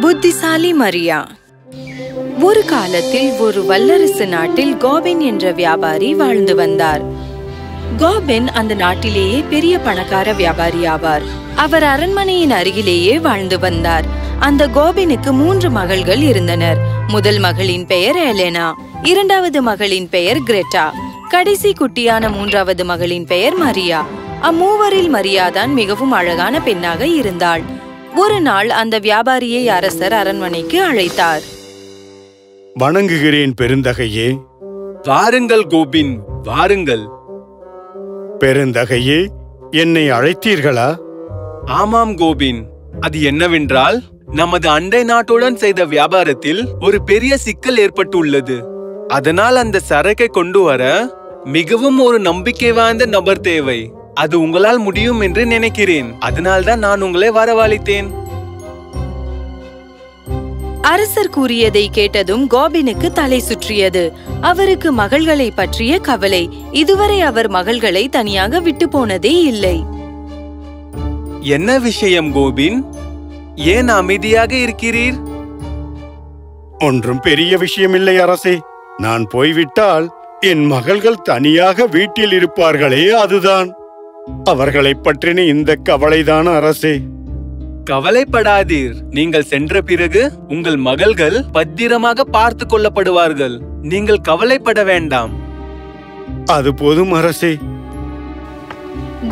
புத்திசாலி மரியா. ஒரு காலத்தில் ஒரு வல்லரசு நாட்டில் கோபின் என்ற வியாபாரி வாழ்ந்து வந்தார். கோபின் அந்த நாட்டிலேயே பெரிய பணக்கார வியாபாரி ஆவார். அவர் அரண்மனையின் அருகிலேயே வாழ்ந்து வந்தார். அந்த கோபினுக்கு 3 மகள்கள் இருந்தனர். முதல் மகளின் பெயர் எலெனா, இரண்டாவது மகளின் பெயர் கிரெட்டா, கடைசி குட்டியான 3வது மகளின் பெயர் மரியா. அம்மூவரில் மரியாதான் மிகவும் அழகான பெண்ணாக இருந்தாள். ஒரு நாள் அந்த வியாபாரியை அரசர் அரண்மனைக்கு அழைத்தார். வணங்குகிறேன் பெருந்தகையே. வாருங்கள் கோபின், வாருங்கள். பெருந்தகையே, என்னை அழைத்தீர்களா? ஆமாம் கோபின். அது என்னவென்றால், நமது அண்டை நாட்டுடன் செய்த வியாபாரத்தில் ஒரு பெரிய சிக்கல் ஏற்பட்டுள்ளது. அதனால் அந்த சரக்கை கொண்டு வர மிகவும் ஒரு நம்பிக்கை வாய்ந்த நபர் தேவை. அது உங்களால் முடியும் என்று நினைக்கிறேன். அதனால்தான் நான் உங்களை வரவழைத்தேன். அரசர் கூறியதை கேட்டதும் கோபினுக்கு தலை சுற்றியது. அவருக்கு மகள்களை பற்றிய கவலை. இதுவரை அவர் மகள்களை தனியாக விட்டு போனதே இல்லை. என்ன விஷயம் கோபின்? ஏன் அமைதியாக இருக்கிறீர்? ஒன்றும் பெரிய விஷயமில்லை அரசே. நான் போய்விட்டால் என் மகள்கள் தனியாக வீட்டில் இருப்பார்களே, அதுதான். அவர்களை பற்றின இந்த கவலைதான் அரசே. கவலைப்படாதீர். நீங்கள் சென்ற பிறகு உங்கள் மகள்கள் பத்திரமாக பார்த்து கொள்ளப்படுவார்கள். நீங்கள் கவலைப்பட வேண்டாம். அது போதும் அரசே.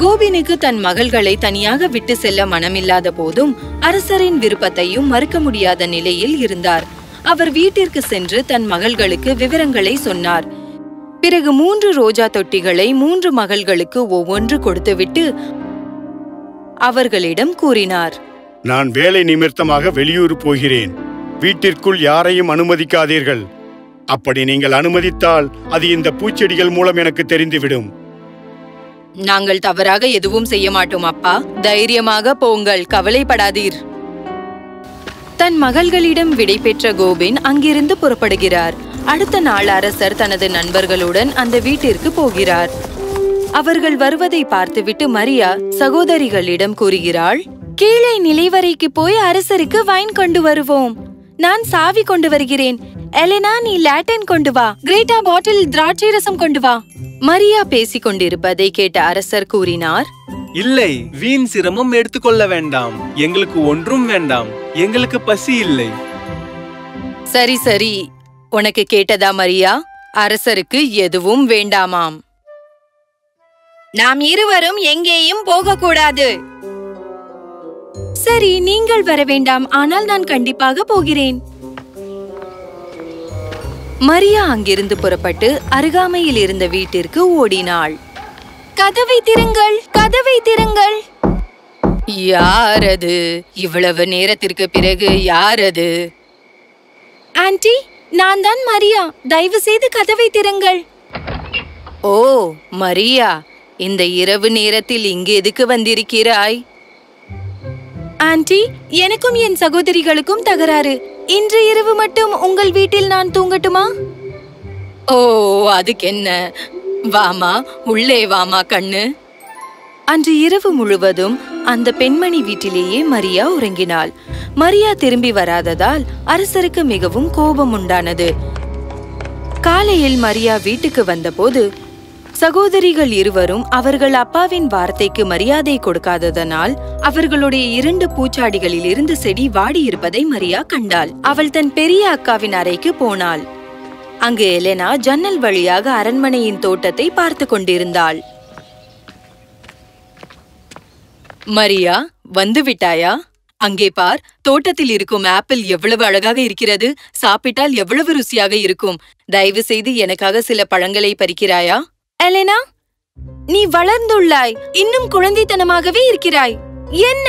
கோபினுக்கு தன் மகள்களை தனியாக விட்டு செல்ல மனமில்லாத போதும் அரசரின் விருப்பத்தையும் மறுக்க முடியாத நிலையில் இருந்தார். அவர் வீட்டிற்கு சென்று தன் மகள்களுக்கு விவரங்களை சொன்னார். பிறகு 3 ரோஜா தொட்டிகளை 3 மகள்களுக்கு ஒவ்வொன்று கொடுத்துவிட்டு அவர்களிடம் கூறினார். நான் வேலை நிமித்தமாக வெளியூர் போகிறேன். வீட்டிற்குள் யாரையும் அனுமதிக்காதீர்கள். அப்படி நீங்கள் அனுமதித்தால் அது இந்த பூச்செடிகள் மூலம் எனக்கு தெரிந்துவிடும். நாங்கள் தவறாக எதுவும் செய்ய மாட்டோம் அப்பா. தைரியமாக போங்கள், கவலைப்படாதீர். தன் மகள்களிடம் விடை பெற்ற கோபின் அங்கிருந்து புறப்படுகிறார். அடுத்த நாள் அரசர் தனது நண்பர்களுடன் அந்த வீட்டிற்கு போகிறார். அவர்கள் வருவதை பார்த்துவிட்டு மரியா சகோதரிகளிடம் கூறுகிறாள், கீழே நிலைவரைக்கு போய் அரசருக்கு வைன் கொண்டு வருவோம். நான் சாவி கொண்டு வருகிறேன். எலெனா, நீ லாட்டன் கொண்டு வா. கிரேட்டா பாட்டில் திராட்சை ரசம் கொண்டு வா. மரியா பேசிக் கொண்டிருப்பதை கேட்ட அரசர் கூறினார், இல்லை, வீண் சிரமம் எடுத்துக்கொள்ள வேண்டாம். எங்களுக்கு ஒன்றும் வேண்டாம். எங்களுக்கு பசி இல்லை. சரி சரி, உனக்கு கேட்டதா மரியா? அரசருக்கு எதுவும் வேண்டாமாம். நாம் இருவரும் எங்கேயும் போகக்கூடாது. சரி, நீங்கள் வர வேண்டாம். ஆனால் நான் கண்டிப்பாக போகிறேன். மரியா அங்கிருந்து புறப்பட்டு அருகாமையில் இருந்த வீட்டிற்கு ஓடினாள். கதவை திறங்கள், கதவை திறங்கள். யாரது? இவ்வளவு நேரத்திற்கு பிறகு யாரது? ஆன்ட்டி, நான் தான் மரியா. தயவு செய்து கதவை திறங்கள். ஓ மரியா, இந்த இரவு நேரத்தில் இங்கு எதுக்கு வந்திருக்கிறாய்? ஆன்ட்டி, எனக்கும் என் சகோதரிகளுக்கும் தகராறு. இன்று இரவு மட்டும் உங்கள் வீட்டில் நான் தூங்கட்டுமா? ஓ, அதுக்கு என்ன? வாமா, உள்ளே வாமா கண்ணு. அன்று இரவு முழுவதும் அந்த பெண்மணி வீட்டிலேயே மரியா உறங்கினாள். மரியா திரும்பி வராததால் அரசருக்கு மிகவும் கோபம் உண்டானது. காலையில் மரியா வீட்டுக்கு வந்தபோது சகோதரிகள் இருவரும் அவர்கள் அப்பாவின் வார்த்தைக்கு மரியாதை கொடுக்காததனால் அவர்களுடைய 2 பூச்சாடிகளில் இருந்து செடி வாடி இருப்பதை மரியா கண்டாள். அவள் தன் பெரிய அக்காவின் அறைக்கு போனாள். அங்கு எலெனா ஜன்னல் வழியாக அரண்மனையின் தோட்டத்தை பார்த்து கொண்டிருந்தாள். மரியா, வந்து விட்டாயா? அங்கே பார், தோட்டத்தில் இருக்கும் ஆப்பிள் எவ்வளவு அழகாக இருக்கிறது. சாப்பிட்டால் எவ்வளவு ருசியாக இருக்கும். தயவு செய்து எனக்காக சில பழங்களை பறிக்கிறாயா? எலெனா, நீ வளர்ந்துள்ளாய். இன்னும் குழந்தைத்தனமாகவே இருக்கிறாய். என்ன?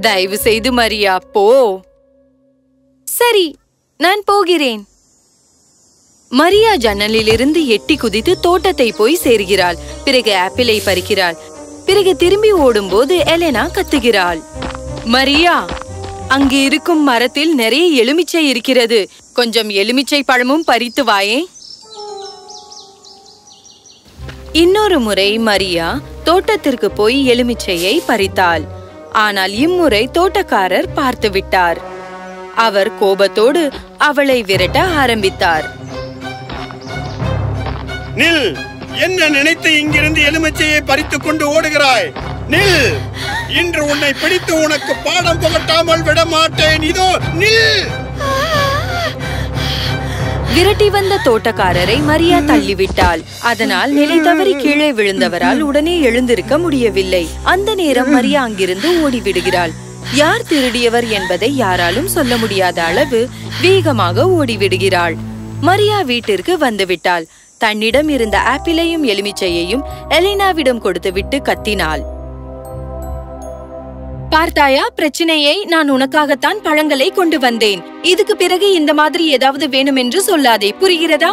தயவு செய்து மரியா, போ. சரி, நான் போகிறேன். மரியா ஜன்னலிலிருந்து எட்டி குதித்து தோட்டத்தை போய் சேர்கிறாள். பிறகு ஆப்பிளை பறிக்கிறாள். பிறகு திரும்பி ஓடும்போது எலெனா கத்துகிறாள், மரியா, அங்கு இருக்கும் மரத்தில் நிறைய எலுமிச்சை இருக்கிறது. கொஞ்சம் எலுமிச்சை பழமும் பறித்து வாயே. இன்னொரு முறை மரியா தோட்டத்திற்கு போய் எலுமிச்சையை பறித்தாள். ஆனால் இம்முறை தோட்டக்காரர் பார்த்து விட்டார். அவர் கோபத்தோடு அவளை விரட்ட ஆரம்பித்தார். நில்! என்ன நினைத்து இங்கிருந்து எலுமிச்சையை பறித்துக் கொண்டு ஓடுகிறாய்? நில்! இன்று உன்னை பிடித்து உனக்கு பாடம் புகட்டாமல் விட மாட்டேன். இதோ நில்! விரட்டி வந்த தோட்டக்காரரை மரியா தள்ளிவிட்டாள். அதனால் நிலை தவறி கீழே விழுந்தவரால் உடனே எழுந்திருக்க முடியவில்லை. அந்த நேரம் மரியா அங்கிருந்து ஓடிவிடுகிறாள். யார் திருடியவர் என்பதை யாராலும் சொல்ல முடியாத அளவு வேகமாக ஓடிவிடுகிறாள். மரியா வீட்டிற்கு வந்துவிட்டாள். தன்னிடம் இருந்த ஆப்பிளையும் எலுமிச்சையையும் எலினாவிடம் கொடுத்துவிட்டு கத்தினாள். பார்த்தாயா, பிரச்சனையை நான் உனக்காகத்தான் பழங்களை கொண்டு வந்தேன். இதுக்கு பிறகு இந்த மாதிரி ஏதாவது வேணும் என்று சொல்லாதே, புரிகிறதா?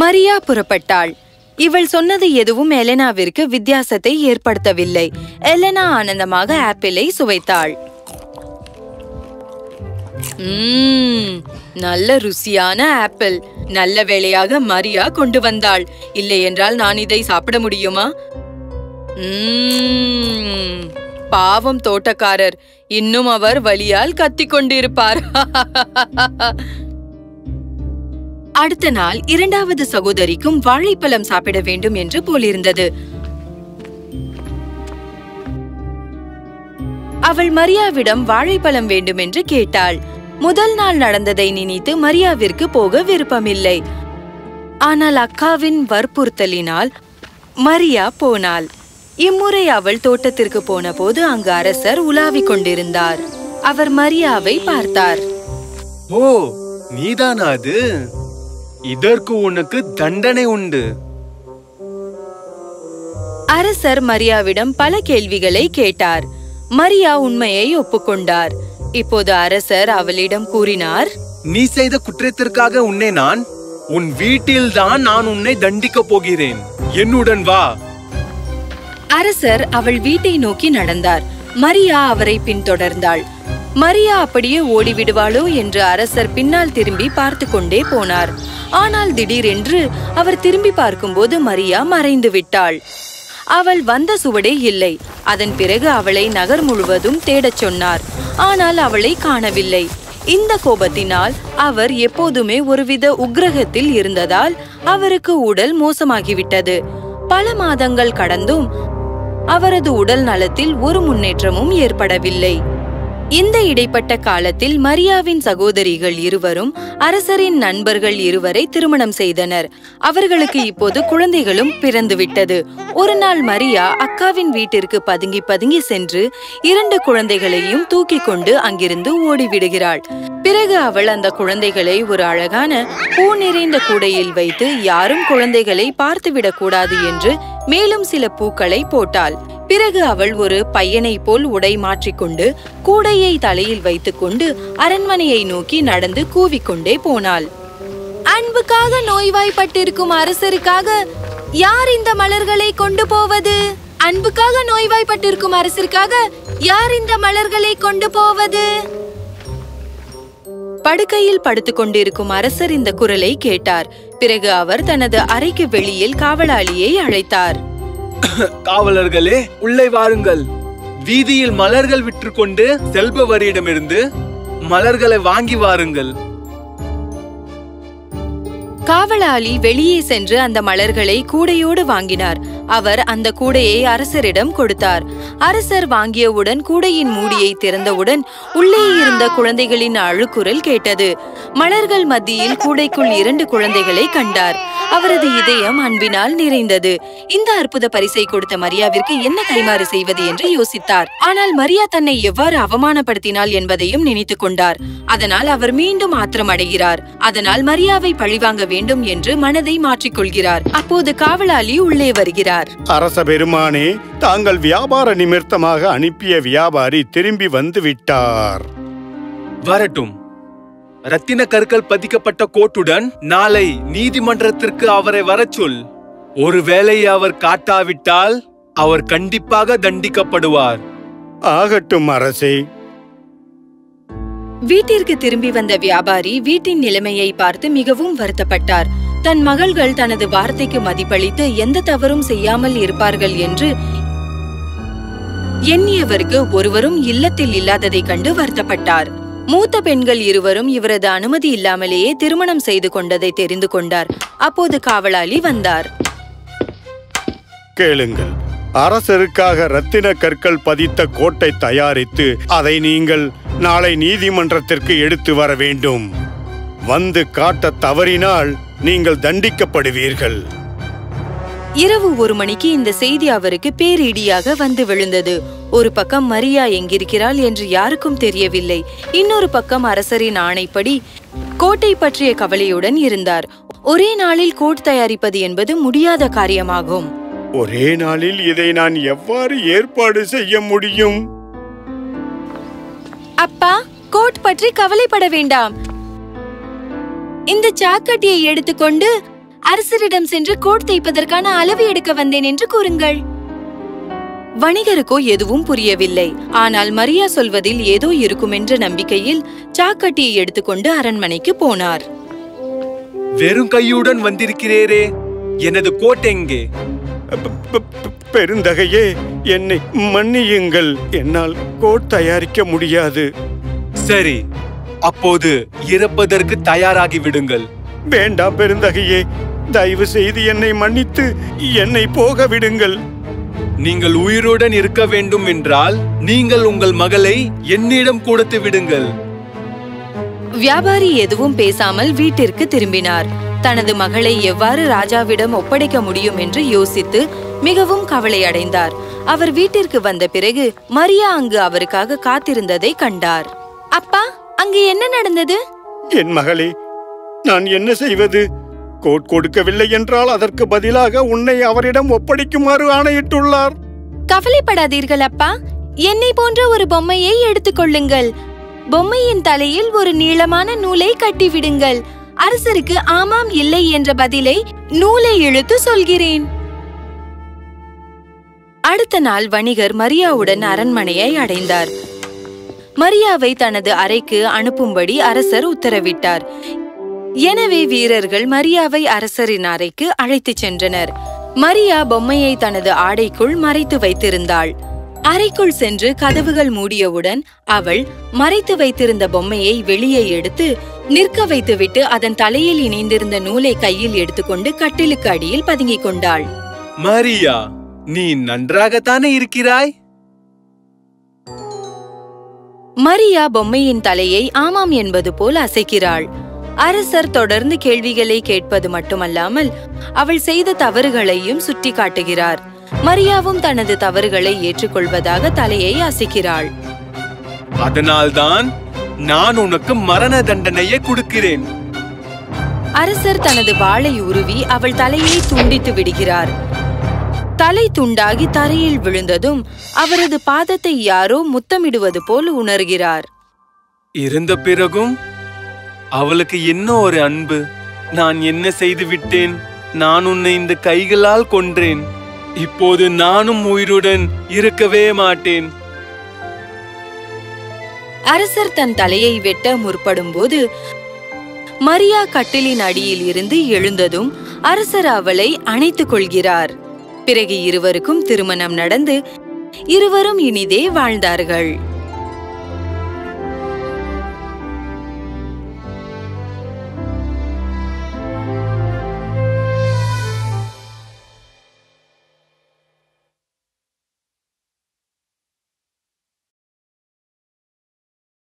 மரியா புறப்பட்டாள். இவள் சொன்னது எதுவும் எலெனாவிற்கு வித்தியாசத்தை ஏற்படுத்தவில்லை. எலெனா ஆனந்தமாக ஆப்பிளை சுவைத்தாள். நல்ல ருசியான ஆப்பிள். நல்ல வேளையாக மரியா கொண்டு வந்தாள். இல்லை என்றால் நான் இதை சாப்பிட முடியுமா? பாவம் தோட்டக்காரர், இன்னும் அவர் வலியால் கத்திக் கொண்டிருப்பார். அடுத்த நாள் இரண்டாவது சகோதரிக்கும் வாழைப்பழம் சாப்பிட வேண்டும் என்று போலிருந்தது. அவள் மரியாவிடம் வாழைப்பழம் வேண்டும் என்று கேட்டாள். முதல் நாள் நடந்ததை நினைத்து மரியாவிற்கு போக விருப்பமில்லை. ஆனால் அக்காவின் வற்புறுத்தலினால் மரியா போனாள். இம்முறை அவள் தோட்டத்திற்கு போன போது அங்கு அரசர் உலாவிக் கொண்டிருந்தார். அவர் மரியாவை பார்த்தார். ஓ, நீதானா அது? இதற்கு உனக்கு தண்டனை உண்டு. அரசர் மரியாவிடம் பல கேள்விகளை கேட்டார். மரியா உண்மையை ஒப்புக்கொண்டார். இப்போது அரசர் அவளிடம் கூறினார், நீ செய்த குற்றத்திற்காக உன்னை உன் வீட்டில்தான் நான் உன்னை தண்டிக்கப் போகிறேன். என்னுடன் வா. அரசர் அவள் வீட்டை நோக்கி நடந்தார். மரியா அவரை பின்தொடர்ந்தாள். மரியா அப்படியே ஓடிவிடுவாளோ என்று அரசர் பின்னால் திரும்பி பார்த்து கொண்டே போனார். ஆனால் திடீரென்று அவர் திரும்பி பார்க்கும்போது மரியா மறைந்து விட்டாள். அவள் வந்த சுவடே இல்லை. அதன் பிறகு அவளை நகர் முழுவதும் தேடச் சொன்னார். ஆனால் அவளை காணவில்லை. இந்த கோபத்தினால் அவர் எப்போதுமே ஒருவித உக்கிரகத்தில் இருந்ததால் அவருக்கு உடல் மோசமாகிவிட்டது. பல மாதங்கள் கடந்தும் அவரது உடல் நலத்தில் ஒரு முன்னேற்றமும் ஏற்படவில்லை. இந்த இடைப்பட்ட காலத்தில் மரியாவின் சகோதரிகள் இருவரும் அரசரின் நண்பர்கள் இருவரை திருமணம் செய்தனர். அவர்களுக்கு இப்போது குழந்தைகளும் பிறந்துவிட்டது. ஒரு நாள் மரியா அக்காவின் வீட்டிற்கு பதுங்கி பதுங்கி சென்று 2 குழந்தைகளையும் தூக்கி கொண்டு அங்கிருந்து ஓடிவிடுகிறாள். பிறகு அவள் அந்த குழந்தைகளை ஒரு அழகான பூ நிறைந்த கூடையில் வைத்து யாரும் குழந்தைகளை பார்த்துவிடக் கூடாது என்று மேலும் சில பூக்களை போட்டாள். பிறகு அவள் ஒரு பையனை போல் உடை மாற்றிக்கொண்டு கூடையை தலையில் வைத்துக்கொண்டு அரண்மனையை நோக்கி நடந்து கூவிக்கொண்டே போனாள். அன்புக்காக நோய்வாய்ப்பட்டிருக்கும் அரசருக்காக யார் இந்த மலர்களை கொண்டு போவது? அன்புக்காக நோய்வாய்ப்பட்டிருக்கும் அரசருக்காக யார் இந்த மலர்களை கொண்டு போவது? படுக்கையில் படுத்துக் கொண்டிருக்கும் அரசர் இந்த குரலை கேட்டார். பிறகு அவர் தனது அறைக்கு வெளியில் காவலாளியை அழைத்தார். காவலர்களே, உள்ளே வாருங்கள். வீதியில் மலர்கள் விற்றுக்கொண்டு செல்பவரிடமிருந்து மலர்களை வாங்கி வாருங்கள். காவலாளி வெளியே சென்று அந்த மலர்களை கூடையோடு வாங்கினார். அவர் அந்த கூடையை அரசரிடம் கொடுத்தார். அரசர் வாங்கியவுடன் கூடையின் மூடியை திறந்தவுடன் உள்ளே இருந்த குழந்தைகளின் அழுகுரல் கேட்டது. மலர்கள் மத்தியில் கூடைக்குள் 2 குழந்தைகளை கண்டார். அவரது இதயம் அன்பினால் நிறைந்தது. இந்த அற்புத பரிசை கொடுத்த மரியாவிற்கு என்ன கைமாறு செய்வது என்று யோசித்தார். ஆனால் மரியா தன்னை எவ்வாறு அவமானப்படுத்தினாள் என்பதையும் நினைத்துக் கொண்டார். அதனால் அவர் மீண்டும் ஆத்திரம் அடைகிறார். அதனால் மரியாவை பழிவாங்க வேண்டும் என்று மனதை மாற்றிக்கொள்கிறார். அப்போது காவலாளி உள்ளே வருகிறார். அரச பெருமானே, தாங்கள் வியாபார நிமித்தமாக அனுப்பிய வியாபாரி திரும்பி வந்து விட்டார். வரட்டும். ரத்தின கற்கள் பதிக்கப்பட்ட கோட்டுடன் நாளை நீதிமன்றத்திற்கு அவரை வரச் சொல். ஒருவேளை அவர் காட்டாவிட்டால் அவர் கண்டிப்பாக தண்டிக்கப்படுவார். ஆகட்டும் அரசே. வீட்டிற்கு திரும்பி வந்த வியாபாரி வீட்டின் நிலைமையை பார்த்து மிகவும் வருத்தப்பட்டார். தன் மகள்கள் தனது வார்த்தைக்கு மதிப்பளித்து எந்த தவறும் செய்யாமல் இருப்பார்கள் என்று எண்ணியவருக்கு ஒருவரும் இல்லத்தில் இல்லாததை கண்டு வருத்தப்பட்டார். மூத்த பெண்கள் இருவரும் இவரது அனுமதி இல்லாமலேயே திருமணம் செய்து கொண்டதை தெரிந்து கொண்டார். அப்போது காவலாளி வந்தார். கேளுங்கள், அரசருக்காக ரத்தின கற்கள் பதித்த கோட்டை தயாரித்து அதை நீங்கள் நாளை நீதிமன்றத்திற்கு எடுத்து வர வேண்டும். வந்து காட்ட தவறினால் நீங்கள் தண்டிக்கப்படுவீர்கள். இரவு 1 மணிக்கு இந்த செய்தி அவருக்கு பேரிடியாக வந்து விழுந்தது. ஒரு பக்கம் மரியா எங்கிருக்கிறாள் என்று யாருக்கும் தெரியவில்லை. இன்னொரு பக்கம் அரசரின் ஆணைப்படி கோட்டை பற்றிய கவலையுடன் இருந்தார். ஒரே நாளில் கோட் தயாரிப்பது என்பது முடியாத காரியமாகும். ஒரே நாளில் இதை நான் எவ்வாறு ஏற்பாடு செய்ய முடியும்? அப்பா, கோட் பற்றி கவலைப்பட வேண்டாம். இந்த சாக்கட்டியை எடுத்துக்கொண்டு அரசரிடம் சென்று கோட் தைப்பதற்கான அளவு எடுக்க வந்தேன் என்று கூறுங்கள். வணிகருக்கோ எதுவும் புரியவில்லை. ஆனால் மரியா சொல்வதில் ஏதோ இருக்கும் என்ற நம்பிக்கையில் சாக்கட்டியை எடுத்துக்கொண்டு அரண்மனைக்கு போனார். வெறும் கையுடன் வந்திருக்கிறேரே, எனது கோட் எங்கே? பெருந்தகையே, என்னை மன்னியுங்கள். என்னால் கோட் தயாரிக்க முடியாது. சரி, அப்போது இறப்பதற்கு தயாராகி விடுங்கள். வேண்டாம் பெருந்தகையே, தயவு செய்து என்னை மன்னித்து என்னை போக விடுங்கள். நீங்கள் உயிருடன் இருக்க வேண்டும் என்றால் நீங்கள் உங்கள் மகளை என்னிடம் கொடுத்து விடுங்கள். வியாபாரி எதுவும் பேசாமல் வீட்டிற்கு திரும்பினார். தனது மகளை எவ்வாறு ராஜாவிடம் ஒப்படைக்க முடியும் என்று யோசித்து மிகவும் கவலை அடைந்தார். அவர் வீட்டிற்கு வந்த பிறகு மரியா அங்கு அவருக்காக காத்திருந்ததை கண்டார். அப்பா, அங்கு என்ன நடந்தது? என் மகளே, நான் என்ன செய்வது? கோட் கொடுக்கவில்லை என்றால் அதற்கு பதிலாக உன்னை அவரிடம் ஒப்படைக்குமாறு ஆணையிட்டுள்ளார். கவலைப்படாதீர்கள் அப்பா, என்னை போன்ற ஒரு பொம்மையை எடுத்துக்கொள்ளுங்கள். பொம்மையின் தலையில் ஒரு நீளமான நூலை கட்டிவிடுங்கள். அரசருக்கு ஆமாம் இல்லை என்ற பதிலை நூலை இழுத்து சொல்கிறேன். அடுத்த நாள் வணிகர் மரியாவுடன் அரண்மனையை அடைந்தார். மரியாவை தனது அறைக்கு அனுப்பும்படி அரசர் உத்தரவிட்டார். எனவே வீரர்கள் மரியாவை அரசரின் அறைக்கு அழைத்துச் சென்றனர். மரியா பொம்மையை தனது ஆடைக்குள் மறைத்து வைத்திருந்தாள். அறைக்குள் சென்று கதவுகள் மூடியவுடன் அவள் மறைத்து வைத்திருந்த பொம்மையை வெளியே எடுத்து நிற்க வைத்துவிட்டு அதன் தலையில் இணைந்திருந்த நூலை கையில் எடுத்துக்கொண்டு கட்டிலுக்கு அடியில் பதுங்கிக் கொண்டாள். மரியா, நீ நன்றாகத்தானே இருக்கிறாய்? மரியா பொம்மையின் தலையை ஆமாம் என்பது போல் அசைக்கிறாள். அரசர் தொடர்ந்து கேள்விகளை கேட்பது மட்டுமல்லாமல் அவள் செய்த தவறுகளையும் சுட்டி காட்டுகிறார். மரியாவும் தனது தவறுகளை ஏற்றுக்கொள்வதாக தலையை அசைக்கிறாள். அதனால்தான் நான் உனக்கு மரண தண்டனையை கொடுக்கிறேன். அரசர் தனது வாளை உருவி அவள் தலையை துண்டித்து விடுகிறார். தலை துண்டாகி தரையில் விழுந்ததும் அவரது பாதத்தை யாரோ முத்தமிடுவது போல் உணர்கிறார். இருந்த பிறகும் அவளுக்கு என்ன ஒரு அன்பு! நான் என்ன செய்து விட்டேன்? நான் உன்னை இந்த கைகளால் கொன்றேன். இப்போது நானும் உயிருடன் இருக்கவே மாட்டேன். அரசர் தன் தலையை வெட்ட முற்படும் போது மரியா கட்டிலின் அடியில் இருந்து எழுந்ததும் அரசர் அவளை அணைத்துக் கொள்கிறார். பிறகு இருவருக்கும் திருமணம் நடந்து இருவரும் இனிதே வாழ்ந்தார்கள்.